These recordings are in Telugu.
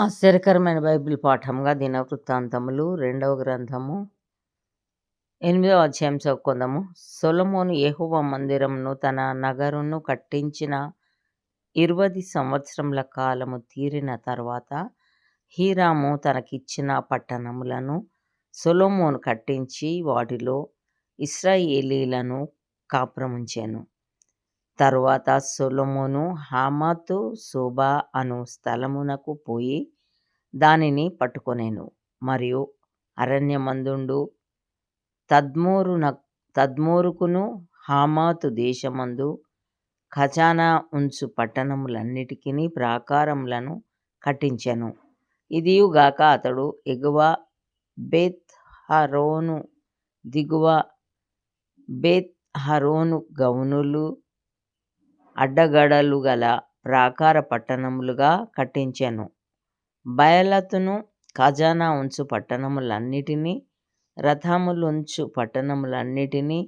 ఆశ్చర్యకరమైన బైబిల్ పాఠంగా దినవృత్తాంతములు 2వ గ్రంథము 8వ అధ్యాయం చదువుకుందాము. సొలొమోను యెహోవా మందిరమును తన నగరును కట్టించిన 20 సంవత్సరముల కాలము తీరిన తర్వాత హీరాము తనకిచ్చిన పట్టణములను సొలొమోను కట్టించి వాటిలో ఇశ్రాయేలీలను కాపురముంచెను. తరువాత సొలొమోను హమాతు సోబా అను స్థలమునకు పోయి దానిని పట్టుకొనెను. మరియు అరణ్యమందుండు తద్మోరుకును హమాతు దేశమందు ఖజానా ఉంచు పట్టణములన్నిటికిని ప్రాకారములను కట్టించెను. ఇదియుగాక అతడు ఎగువ బేత్ హరోను, దిగువ బేత్ హరోను గౌనులు అడ్డగడలు గల ప్రాకార పట్టణములుగా కట్టించెను. బయలతును ఖజానా ఉంచు పట్టణములన్నిటినీ, రథములుంచు పట్టణములన్నిటినీ,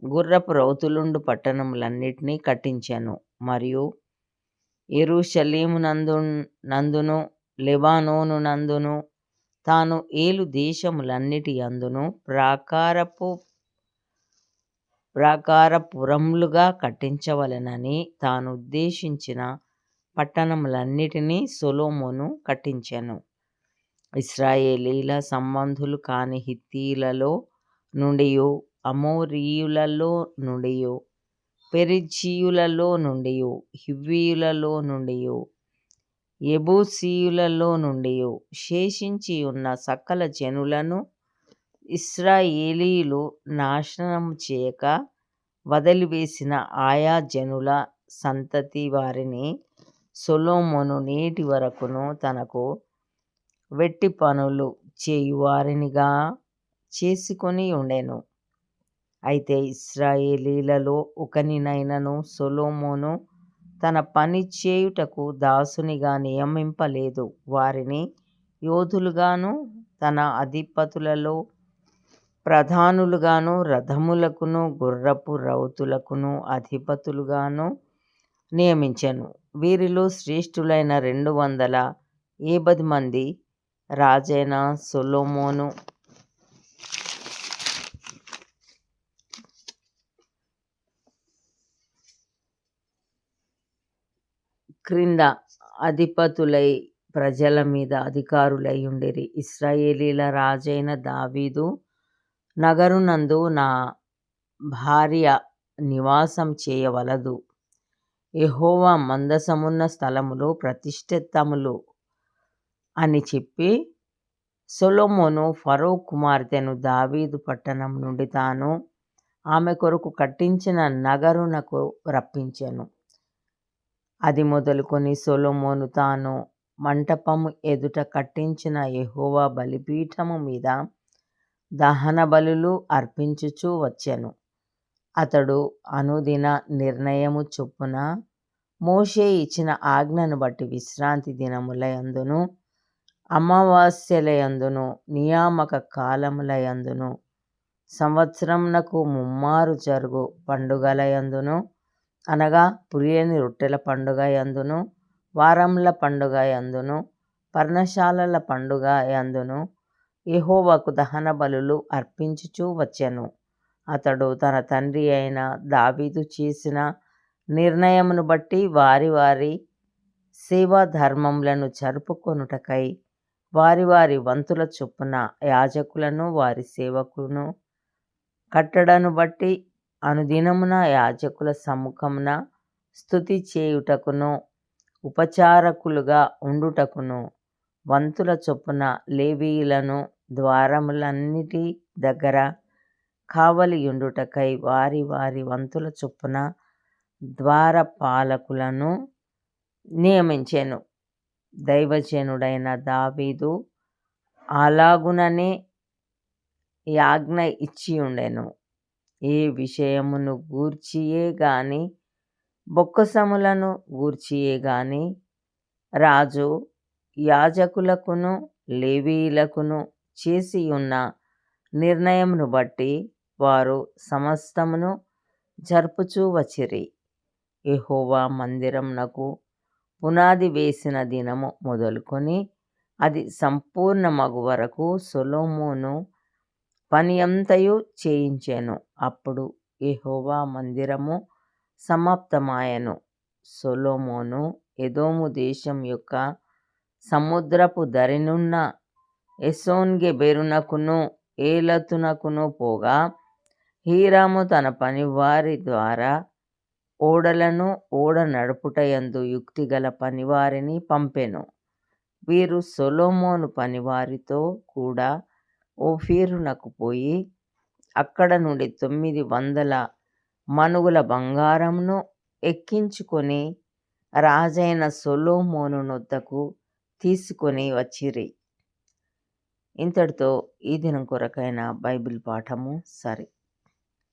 గుర్రపు రౌతులుండు పట్టణములన్నిటినీ కట్టించెను. మరియు యెరూషలేము నందును లెబానోను నందును తాను ఏలు దేశములన్నిటి యందును ప్రాకారపురములుగా కట్టించవలెనని తానుద్దేశించిన పట్టణములన్నిటినీ సొలొమోను కట్టించెను. ఇశ్రాయేలీల సంబంధులు కాని హిత్తీయులలో నుండియు, అమోరీయులలో నుండియు, పెరిజ్జీయులలో నుండియు, హివ్వీయులలో నుండియు, యెబూసీయులలో నుండియు శేషించి ఉన్న సకల జనులను ఇశ్రాయేలీయులు నాశనము చేయక వదిలివేసిన ఆయా జనుల సంతతి వారిని సొలొమోను నేటి వరకును తనకు వెట్టి పనులు చేయువారినిగా చేసుకొని ఉండెను. అయితే ఇశ్రాయేలీలలో ఒకనినైనను సొలొమోను తన పని చేయుటకు దాసునిగా నియమింపలేదు. వారిని యోధులుగాను, తన అధిపతులలో ప్రధానులుగాను, రథములకును గుర్రపు రౌతులకును అధిపతులుగాను నియమించెను. వీరిలో శ్రేష్ఠులైన 250 మంది రాజైన సొలొమోను క్రింద అధిపతులై ప్రజల మీద అధికారులై ఉండిరి. ఇశ్రాయేలీల రాజైన దావీదు నగరునందు నా భార్య నివాసం చేయవలదు. యెహోవా మందసమున్న స్థలములు ప్రతిష్ఠితములు అని చెప్పి సొలొమోను ఫరో కుమార్తెను దావీదు పట్టణం నుండి తాను ఆమె కొరకు కట్టించిన నగరునకు రప్పించెను. అది మొదలుకొని సొలొమోను తాను మంటపము ఎదుట కట్టించిన యెహోవా బలిపీఠము మీద దహన బలులు అర్పించుచూ వచ్చెను. అతడు అనుదిన నిర్ణయము చొప్పున మోషే ఇచ్చిన ఆజ్ఞను బట్టి విశ్రాంతి దినముల యందును, అమావాస్యల యందును, నియామక కాలముల యందును, సంవత్సరమునకు ముమ్మారు జరుగు పండుగల యందును, అనగా పులియని రొట్టెల పండుగ యందును, వారముల పండుగ యందును, పర్ణశాలల పండుగ యందును యెహోవాకు దహన బలులు అర్పించుచూ వచ్చెను. అతడు తన తండ్రి అయిన దావీదు చేసిన నిర్ణయమును బట్టి వారి వారి సేవా ధర్మములను జరుపుకొనుటకై వారి వారి వంతుల చొప్పున యాజకులను వారి సేవకులను కట్టడను బట్టి అనుదినమున యాజకుల సముఖమున స్తుతి చేయుటకును, ఉపచారకులుగా ఉండుటకును వంతుల చొప్పున లేవీయులను ద్వారములన్నిటి దగ్గర కావలియుండుటకై వారి వారి వంతుల చొప్పున ద్వారపాలకులను నియమించెను. దైవజనుడైన దావీదు అలాగుననే యాజ్ఞ ఇచ్చియుండెను. ఏ విషయమును గూర్చియే గాని, బొక్కసములను గూర్చియే గాని రాజు యాజకులకును లేవీయులకును చేసియున్న నిర్ణయమును బట్టి వారు సమస్తమును జరుపుచూ వచ్చిరి. యెహోవా మందిరమునకు పునాది వేసిన దినము మొదలుకొని అది సంపూర్ణమగు వరకు సొలొమోను పని అంతయు చేయించెను. అప్పుడు యెహోవా మందిరము సమాప్తమాయెను. సొలొమోను ఎదోము దేశం యొక్క సముద్రపు దరినున్న ఎసోన్గెబెరునకును ఏలతునకును పోగా, హీరాము తన పనివారి ద్వారా ఓడలను ఓడ నడుపుటయందు యుక్తిగల పనివారిని పంపెను. వీరు సొలొమోను పనివారితో కూడా ఓఫీరునకు పోయి అక్కడ నుండి 900 మణుగుల బంగారమును ఎక్కించుకొని రాజైన సొలొమోను నొద్దకు తీసుకొని వచ్చిరి. ఇంతటితో ఈ దినం కొరకైన బైబిల్ పాఠము సరి.